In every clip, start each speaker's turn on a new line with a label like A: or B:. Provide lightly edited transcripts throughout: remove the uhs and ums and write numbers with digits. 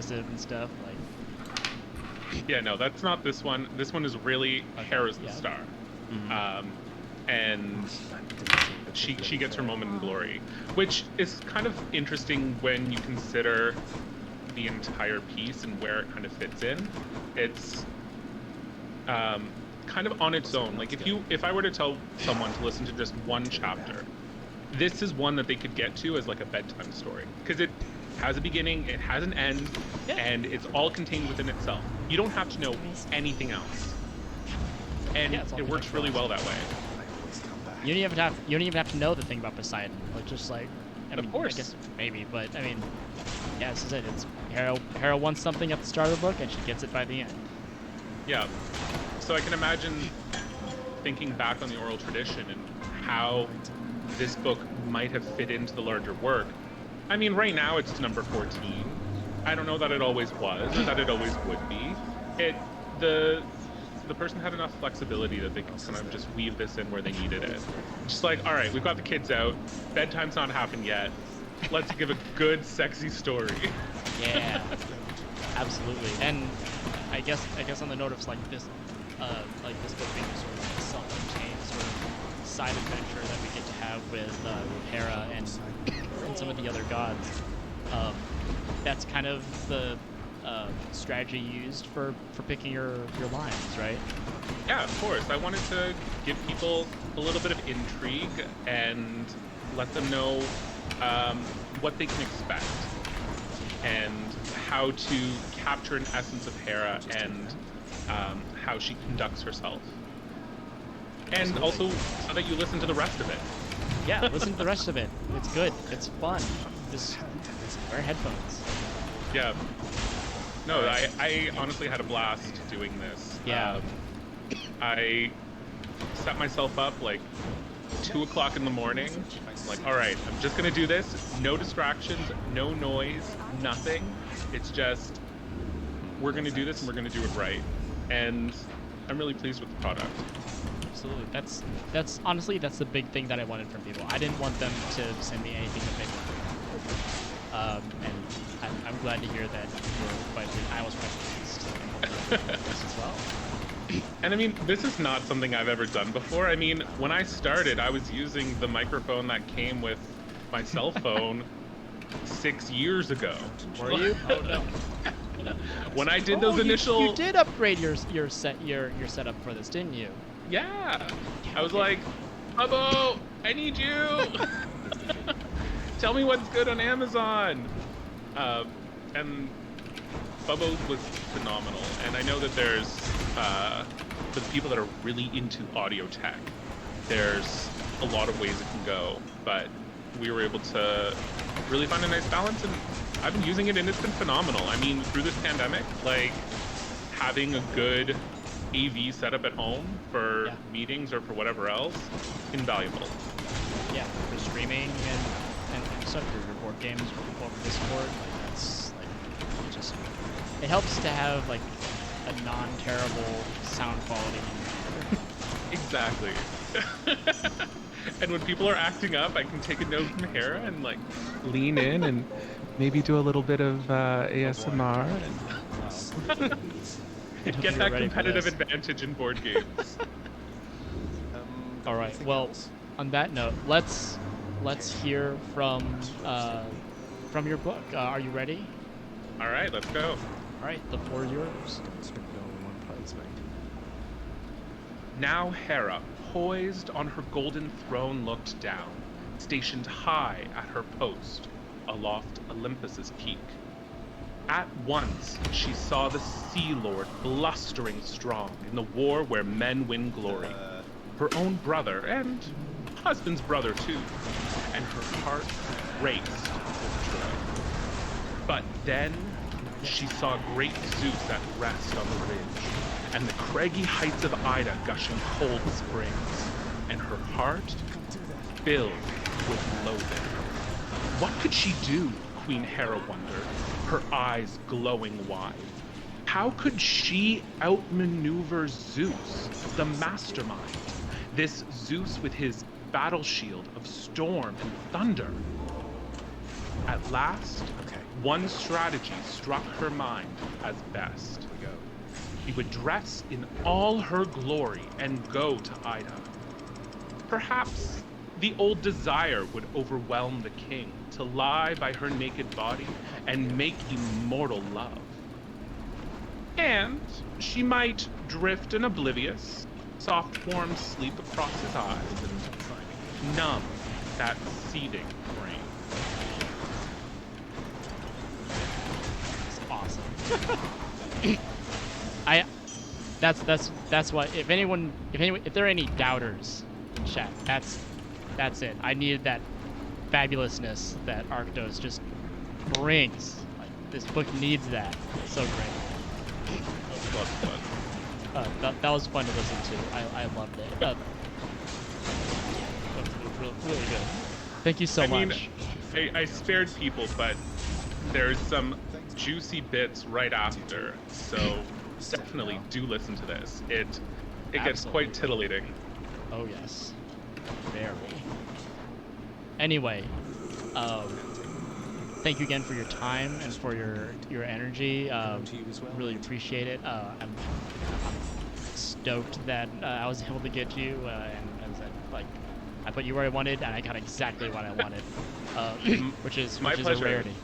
A: aggressive and stuff. Like,
B: yeah, no, that's not this one. This one is really Hera's the star, and she gets her moment in glory, which is kind of interesting when you consider the entire piece and where it kind of fits in. It's kind of on its own. Like if I were to tell someone to listen to just one chapter, this is one that they could get to as like a bedtime story, because it has a beginning, it has an end, and it's all contained within itself. You don't have to know anything else, and it works really well that way.
A: You don't even have to know the thing about Poseidon. Like, just like, I mean,
B: of course,
A: I guess maybe, but I mean, yeah, this is it. It's Hera wants something at the start of the book, and she gets it by the end.
B: Yeah. So I can imagine thinking back on the oral tradition and how this book might have fit into the larger work. I mean, right now it's number 14. I don't know that it always was, or that it always would be. The person had enough flexibility that they could kind of just weave this in where they needed it. Just like, all right, we've got the kids out, bedtime's not happened yet. Let's give a good, sexy story.
A: Yeah, absolutely. And I guess on the note of like this book being sort of a self-contained sort of side adventure that we get to have with Hera and some of the other gods. That's kind of the strategy used for picking your lines, right?
B: Yeah, of course. I wanted to give people a little bit of intrigue and let them know what they can expect and how to capture an essence of Hera and how she conducts herself. And also so that you listen to the rest of it.
A: Yeah, listen to the rest of it. It's good. It's fun. Just wear headphones.
B: Yeah. No, I honestly had a blast doing this.
A: Yeah.
B: I set myself up like 2 o'clock in the morning. Like, all right, I'm just gonna do this. No distractions, no noise, nothing. It's just, we're gonna do this and we're gonna do it right. And I'm really pleased with the product.
A: Absolutely. That's honestly, that's the big thing that I wanted from people. I didn't want them to send me anything that they wanted. And I'm glad to hear that I was quite pleased with this as well.
B: And I mean, this is not something I've ever done before. I mean, when I started, I was using the microphone that came with my cell phone 6 years ago.
A: Were you? Oh no.
B: When I did those initial,
A: you did upgrade your setup for this, didn't you?
B: Yeah. I was like, Bubbo, I need you. Tell me what's good on Amazon. And Bubbo was phenomenal. And I know that there's, for the people that are really into audio tech, there's a lot of ways it can go. But we were able to really find a nice balance, and I've been using it and it's been phenomenal. I mean, through this pandemic, like, having a good AV setup at home for meetings or for whatever else, invaluable.
A: Yeah, for streaming and stuff, for your board games over Discord, like that's like it helps to have like a non-terrible sound quality.
B: Exactly. And when people are acting up, I can take a note from Hera and like lean in and maybe do a little bit of ASMR and get that competitive advantage in board games.
A: All right. Well, on that note, let's hear from your book. Are you ready?
B: All right, let's go.
A: All right, the floor is yours.
B: Now Hera, poised on her golden throne, looked down, stationed high at her post, aloft Olympus's peak. At once she saw the Sea Lord blustering strong in the war where men win glory. Her own brother, and husband's brother too, and her heart raced with joy. But then she saw great Zeus at rest on the ridge, and the craggy heights of Ida gushing cold springs, and her heart filled with loathing. What could she do, Queen Hera wondered, her eyes glowing wide? How could she outmaneuver Zeus, the mastermind? This Zeus with his battle shield of storm and thunder. At last, one strategy struck her mind as best. She would dress in all her glory and go to Ida. Perhaps the old desire would overwhelm the king to lie by her naked body and make immortal love. And she might drift in oblivious, soft warm sleep across his eyes and numb that seething brain.
A: It's awesome. That's why if there are any doubters in chat, that's it. I needed that fabulousness that Arctos just brings. Like, this book needs that. It's so great.
B: That was fun.
A: That was fun to listen to. I loved it. That was really good. Thank you so much.
B: I spared people, but there's some juicy bits right after, so definitely do listen to this. It gets quite titillating.
A: Oh yes, very. Anyway, thank you again for your time and for your energy. Really appreciate it. I'm stoked that I was able to get you, and as I put you where I wanted, and I got exactly what I wanted, which is a rarity.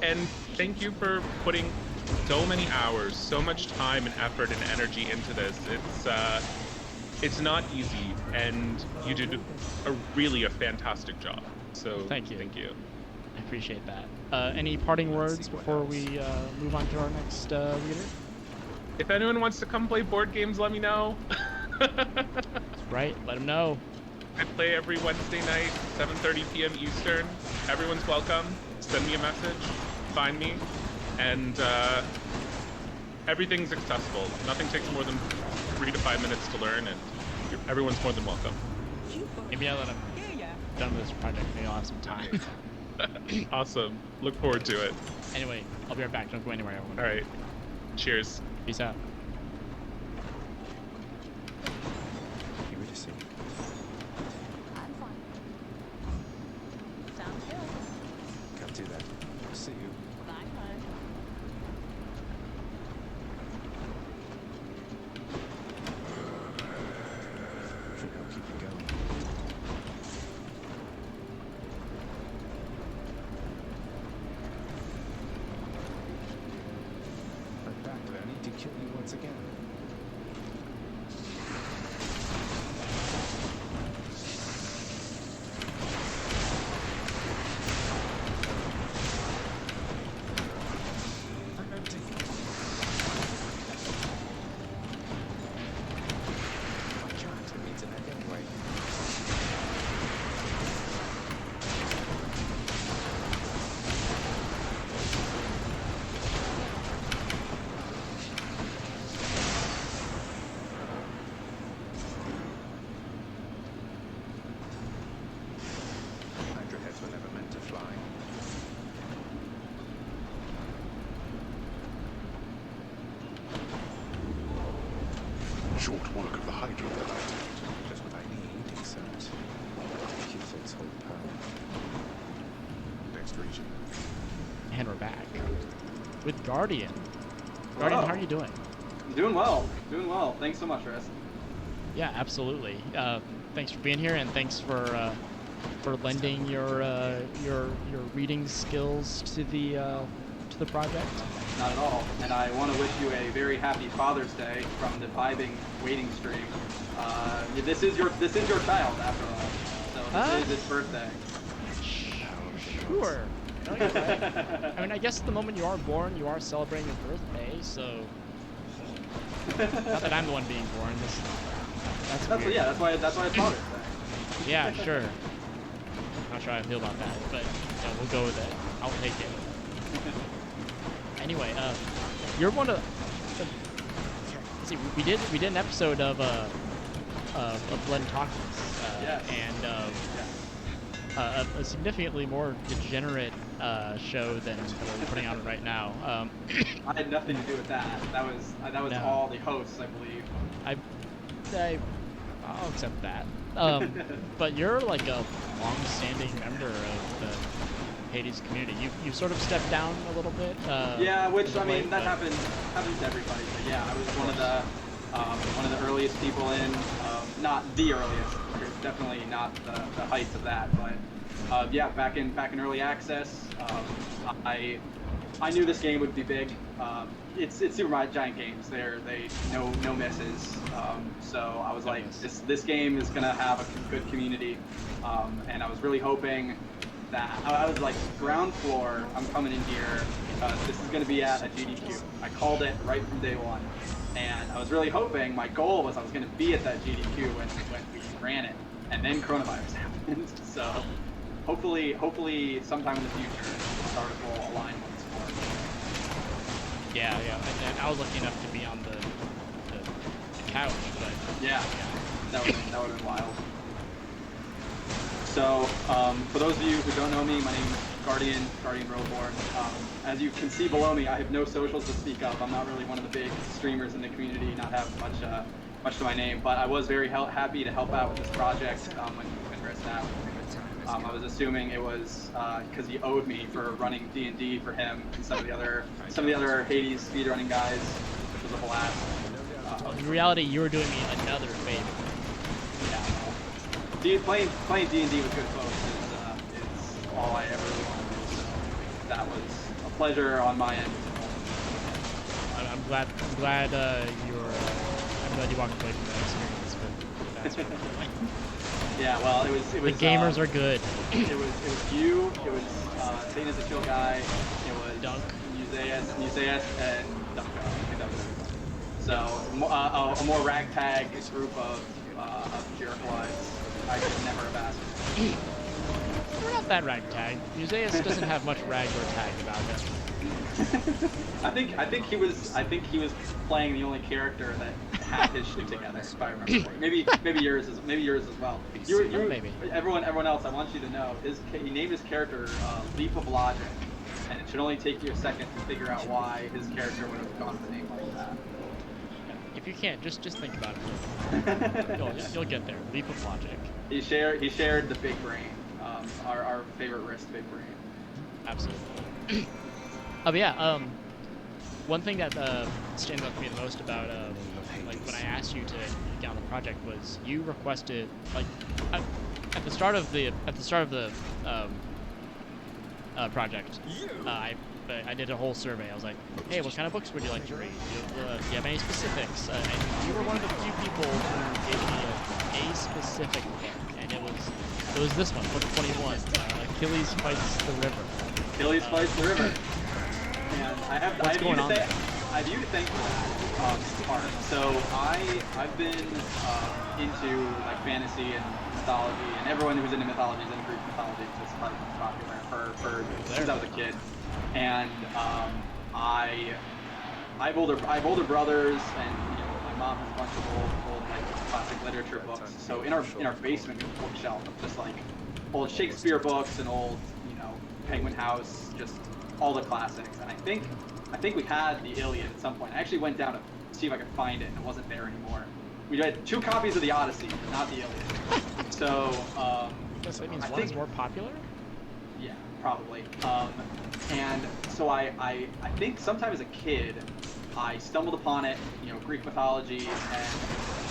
B: And thank you for putting so many hours, so much time and effort and energy into this. It's not easy, and you did a fantastic job. So
A: thank you.
B: Thank you.
A: I appreciate that. Any parting words before we move on to our next reader?
B: If anyone wants to come play board games, let me know.
A: Right, let them know.
B: I play every Wednesday night, 7:30 p.m. Eastern. Everyone's welcome. Send me a message, find me, and everything's accessible. Nothing takes more than 3 to 5 minutes to learn, and everyone's more than welcome.
A: Maybe now that I'm done with this project, maybe I'll have some time.
B: Awesome. Look forward to it.
A: Anyway, I'll be right back. Don't go anywhere, everyone.
B: All right. Cheers.
A: Peace out.
C: I'm fine. Sounds good.
D: Can't do that. See you.
C: Bye, bye.
D: Think I'll keep you going. I'm back, but I need to kill you once again. I'm empty. I can't. It needs an egg anyway. Hydra heads were never meant to fly.
E: Short work of the Hydra that I did.
D: Just what I need, except Q6 hold power.
E: Next region.
A: And we're back with Guardian. Guardian, how are you doing?
F: Doing well. Doing well. Thanks so much, Rez.
A: Yeah, absolutely. Thanks for being here, and thanks for lending your reading skills to the project.
F: Not at all. And I want to wish you a very happy Father's Day from the vibing waiting stream. This is your child, after all. So this is his birthday.
A: Sure. No, you're right. I mean, I guess the moment you are born, you are celebrating your birthday. So, not that I'm the one being born. That's weird.
F: Yeah. That's why it's Father's Day.
A: Yeah, sure. Not sure how I feel about that, but yeah, we'll go with it. I'll take it. Anyway, you're one of. Let's see, we did an episode of Blood and Toxins,
F: Yes.
A: and a significantly more degenerate show than what we're putting on right now.
F: I had nothing to do with that. That was
A: No.
F: all the hosts, I believe.
A: I'll accept that. But you're like a long-standing member of Hades community. You sort of stepped down a little bit.
F: Yeah, which
A: as of
F: I mean
A: late,
F: that
A: but-
F: happens to everybody. But yeah, I was one of the earliest people in. Not the earliest. Definitely not the heights of that, but yeah, back in early access. I knew this game would be big. It's Super Mario Giant games. They no misses. So I was
A: No
F: like,
A: miss.
F: this game is gonna have a good community, and I was really hoping that I was like, ground floor. I'm coming in here because this is gonna be at a GDQ. I called it right from day one, and I was really hoping. My goal was I was gonna be at that GDQ when we ran it, and then coronavirus happened. So hopefully sometime in the future, the stars will align once more.
A: Yeah. And I was lucky enough to be on the couch, but
F: Yeah, that would have been wild. So, for those of you who don't know me, my name is Guardian Roborn. As you can see below me, I have no socials to speak of. I'm not really one of the big streamers in the community, not have much to my name, but I was very happy to help out with this project when Chris asked. I was assuming it was because he owed me for running D&D for him and some of the other Hades speedrunning guys, which was a blast.
A: in reality, you were doing me another favor.
F: Yeah. Playing D&D with good folks is all I ever really want to do. So that was a pleasure on my end.
A: I'm glad you walked away from that experience, but that's what we're doing.
F: Yeah, well, it was.
A: The gamers are good.
F: It was you. It was Satan is a chill guy. It was
A: Dunk.
F: Museus, and Dunk. I think that was everybody. So a more ragtag group of jerkwads I could never have asked for.
A: We're not that ragtag. Museus doesn't have much rag or tag about him.
F: I think he was playing the only character that had his shit together, if I remember correctly. Maybe yours as well.
A: Maybe.
F: Everyone else, I want you to know, he named his character Leap of Logic, and it should only take you a second to figure out why his character would have gone with a name like that.
A: If you can't, just think about it. You'll get there. Leap of logic.
F: He shared the big brain, our favorite wrist, big brain.
A: Absolutely. But yeah, one thing that stands out to me the most about like when I asked you to get on the project was you requested like at the start of the project. I did a whole survey. I was like, hey, what kind of books would you like to read? Do you have any specifics? And you were one of the few people who gave me a specific book, and it was this one, book 21, Achilles Fights the River.
F: Achilles Fights the River. And I have you to thank for that part. So I've been into like fantasy and mythology, and everyone who's into mythology is into Greek mythology. It's probably most popular for since I was a kid. And I have older brothers, and my mom has a bunch of old like classic literature books. So in our basement we have a bookshelf of just like old Shakespeare books and old Penguin House, just all the classics. And I think we had the Iliad at some point. I actually went down to see if I could find it, and it wasn't there anymore. We had 2 copies of the Odyssey, but not the Iliad. So
A: Guess that means
F: I
A: one is
F: think-
A: more popular?
F: yeah, probably. And so I think sometime as a kid, I stumbled upon it, Greek mythology, and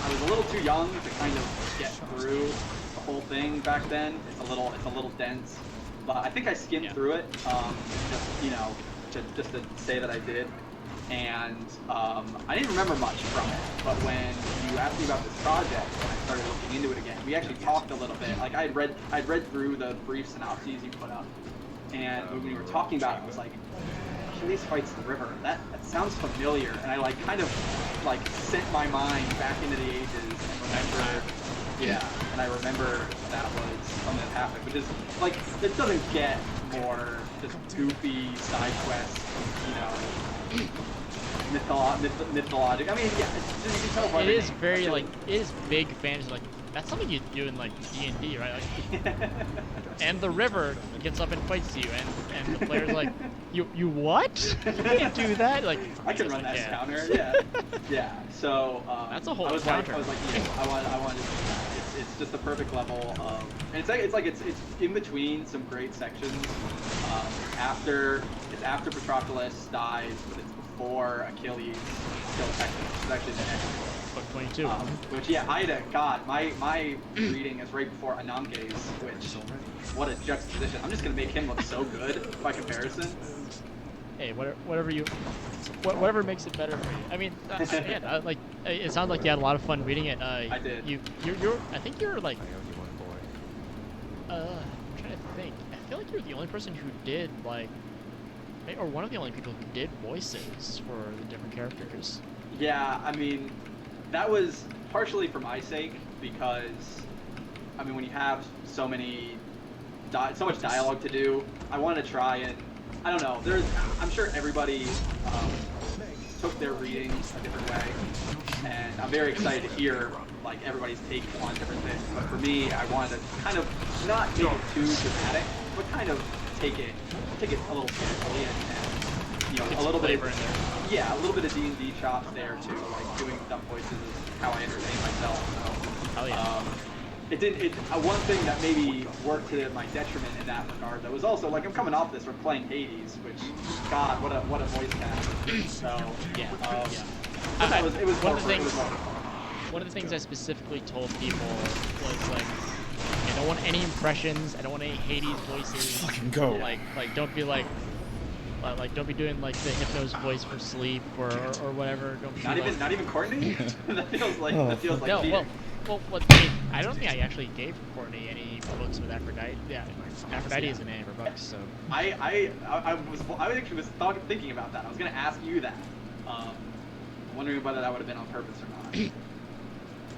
F: I was a little too young to kind of get through the whole thing back then. It's a little dense, but I think I skimmed through it, just to say that I did. And I didn't remember much from it, but when you asked me about this project and I started looking into it again, we actually talked a little bit. Like I'd read through the brief synopses you put up, and when we were talking about it, I was like, Achilles Fights the River. That sounds familiar, and I kind of sent my mind back into the ages and remember. Yeah, and I remember that was something that happened, which is it doesn't get more just goofy side quests, mythologic. I mean, yeah, you can tell by
A: It
F: the
A: is
F: name.
A: very it is big fantasy. That's something you do in D&D, right? And the river gets up and fights you, and the player's like, you what? You can't do that.
F: I can run that
A: yeah.
F: counter. Yeah. So
A: That's a whole
F: I was
A: counter.
F: I was like, I wanted to do that. it's just the perfect level of, and it's in between some great sections. It's after Patroclus dies, but it's before Achilles kills Hector. It's actually the next
A: Book 22.
F: which yeah, my reading is right before Ananke's, which what a juxtaposition. I'm just gonna make him look so good by comparison.
A: Hey, whatever makes it better for you. I mean, again, like it sounds like you had a lot of fun reading it.
F: I did.
A: I think you're like,
D: I owe you one, boy.
A: I'm trying to think. I feel like you're the only person who did like, or one of the only people who did voices for the different characters.
F: Yeah, I mean, that was partially for my sake because, I mean, when you have so much dialogue to do, I wanted to try and, I don't know, I'm sure everybody took their reading a different way, and I'm very excited to hear like everybody's take on different things. But for me, I wanted to kind of not make it too dramatic, but kind of take it a little seriously and you know, a little bit
A: in there.
F: Yeah, a little bit of D&D chops there too, like doing dumb voices is how I entertain myself. So,
A: Hell yeah.
F: one thing that maybe worked to my detriment in that regard, though, was also like I'm coming off this, we're playing Hades, which, God, what a voice cast. So
A: Yeah.
F: but it was
A: one
F: more
A: of the
F: fun. It was
A: things.
F: more fun.
A: One of the things I specifically told people was like, I don't want any impressions. I don't want any Hades voices.
D: Fucking go.
A: Like don't be like don't be doing like the Hypno's voice for sleep or whatever. Don't be
F: Not even Courtney. that feels like
D: Oh,
A: no.
F: cheating.
A: Well, I don't think I actually gave Courtney any books with Aphrodite. Yeah, Aphrodite is the name of her books. So
F: I actually was thinking about that. I was gonna ask you that. Wondering whether that would have been on purpose or not.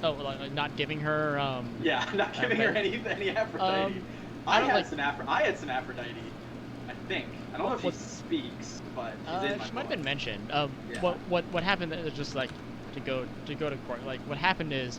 A: oh, like not giving her.
F: Yeah, not giving her any Aphrodite. I had some Aphrodite. I think. I don't know if she speaks, but she's in my
A: she might have
F: book.
A: been mentioned.
F: Yeah.
A: What happened is just like to go to court. Like what happened is